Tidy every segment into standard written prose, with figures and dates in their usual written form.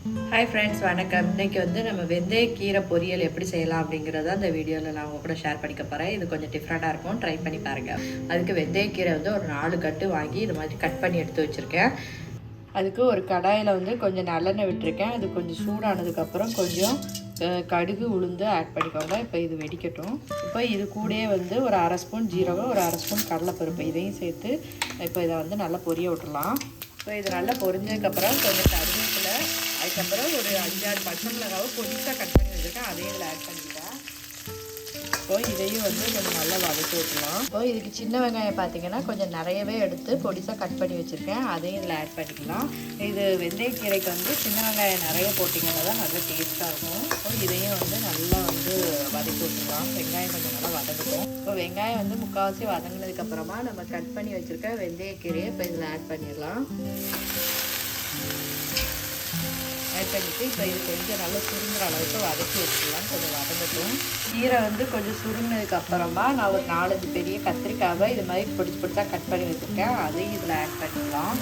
Hi friends, வணக்கம். இன்றைக்கி வந்து நம்ம வெந்தயக்கீரை பொரியல் எப்படி செய்யலாம் அப்படிங்கிறத அந்த வீடியோவில் நான் உங்கள் கூட ஷேர் பண்ணிக்க போகிறேன். இது கொஞ்சம் டிஃப்ரெண்ட்டாக இருக்கும், ட்ரை பண்ணி பாருங்கள். அதுக்கு வெந்தயக்கீரை வந்து ஒரு 4 கட்டு வாங்கி இது மாதிரி கட் பண்ணி எடுத்து வச்சுருக்கேன். அதுக்கு ஒரு கடாயில் வந்து கொஞ்சம் நல்லெண்ணெய் விட்டுருக்கேன். அது கொஞ்சம் சூடானதுக்கப்புறம் கொஞ்சம் கடுகு உளுந்து ஆட் பண்ணிக்கோங்க. இப்போ இது வெடிக்கட்டும். இப்போ இது கூடயே வந்து ஒரு 1/2 ஸ்பூன் ஜீரகம், ஒரு 1/2 ஸ்பூன் கடலைப்பருப்பு இதையும் சேர்த்து இப்போ இதை வந்து நல்லா பொரிய விட்டுடலாம். இப்போ இது நல்லா பொரிஞ்சதுக்கப்புறம் கொஞ்சம் கருவேப்பிலை, அதுக்கப்புறம் ஒரு 5-6 பச்சை மிளகாவை பொடிசாக கட் பண்ணி வச்சுருக்கேன், அதையும் இதில் ஆட் பண்ணிக்கிறேன். இப்போ இதையும் வந்து கொஞ்சம் நல்லா வதக்கி விட்டுலாம். இப்போ இதுக்கு சின்ன வெங்காயம் பார்த்தீங்கன்னா கொஞ்சம் நிறையவே எடுத்து பொடிசாக கட் பண்ணி வச்சுருக்கேன், அதையும் இதில் ஆட் பண்ணிக்கலாம். இது வெந்தயக்கீரைக்கு வந்து சின்ன வெங்காயம் நிறைய போட்டிங்கன்னா தான் நல்லா டேஸ்ட்டாக இருக்கும். இப்போ இதையும் வந்து நல்லா வந்து வதக்கி விட்டுருலாம். வெங்காயம் கொஞ்சம் நல்லா வதங்கட்டும். இப்போ வெங்காயம் வந்து முக்கால்வாசி வதங்கினதுக்கப்புறமா நம்ம கட் பண்ணி வச்சுருக்க வெந்தயக்கீரையை இப்போ இதில் ஆட் பண்ணிடலாம். ஆட் பண்ணிவிட்டு இப்போ இது கொஞ்சம் நல்லா சுருங்குற அளவுக்கு வதக்கி வச்சுக்கலாம். கொஞ்சம் வதங்கட்டும். கீரை வந்து கொஞ்சம் சுருங்கினதுக்கப்புறமா நான் ஒரு 4-5 பெரிய கத்திரிக்காவை இது மாதிரி பொடிசாக கட் பண்ணி வச்சுருக்கேன், அதையும் இதில் ஆட் பண்ணிக்கலாம்.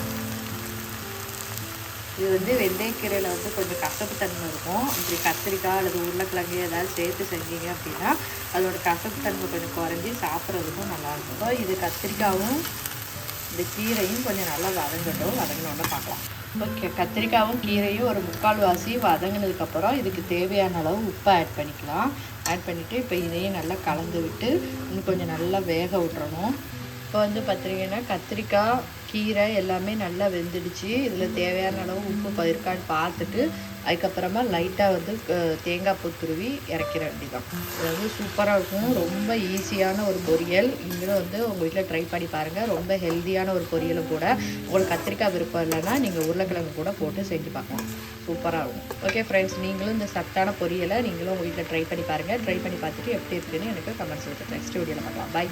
இது வந்து வெந்தயக்கீரையில் வந்து கொஞ்சம் கசப்பு தன்மை இருக்கும். இப்படி கத்திரிக்காய் அல்லது உருளைக்கிழங்கு ஏதாவது சேர்த்து செஞ்சீங்க அப்படின்னா அதோட கசப்பு தன்மை கொஞ்சம் குறைஞ்சி சாப்பிட்றதுக்கும் நல்லாயிருக்கும். ஸோ இது கத்திரிக்காயும் இந்த கீரையும் கொஞ்சம் நல்லா வதங்கட்டும். வதங்கினோட பார்க்கலாம். இப்போ கத்திரிக்காயும் கீரையும் ஒரு 3/4 வாசி வதங்கினதுக்கப்புறம் இதுக்கு தேவையான அளவு உப்பை ஆட் பண்ணிக்கலாம். ஆட் பண்ணிவிட்டு இப்போ இதையும் நல்லா கலந்து விட்டு இன்னும் கொஞ்சம் நல்லா வேக விட்டுறணும். இப்போ வந்து பார்த்திங்கன்னா கத்திரிக்காய் கீரை எல்லாமே நல்லா வெந்துடுச்சு. இதில் தேவையான அளவு உப்பு இருக்கான்னு பார்த்துட்டு அதுக்கப்புறமா லைட்டாக வந்து தேங்காய் பூ துருவி இறக்கிற வேண்டியதான். இது வந்து சூப்பராக இருக்கும். ரொம்ப ஈஸியான ஒரு பொரியல். நீங்களும் வந்து உங்கள் வீட்டில் ட்ரை பண்ணி பாருங்கள். ரொம்ப ஹெல்த்தியான ஒரு பொரியலும் கூட. உங்களுக்கு கத்திரிக்காய் விருப்பம் இல்லைன்னா நீங்கள் உருளைக்கிழங்கு கூட போட்டு செஞ்சு பார்க்கலாம். சூப்பராக இருக்கும். ஓகே ஃப்ரெண்ட்ஸ், நீங்களும் இந்த சத்தான பொரியலை நீங்களும் உங்கள் வீட்டில் ட்ரை பண்ணி பாருங்கள். ட்ரை பண்ணி பார்த்துட்டு எப்படி இருக்குன்னு எனக்கு கமெண்ட்ஸ் கொடுத்து நெக்ஸ்ட் வீடியோவில் பார்க்கலாம். பை.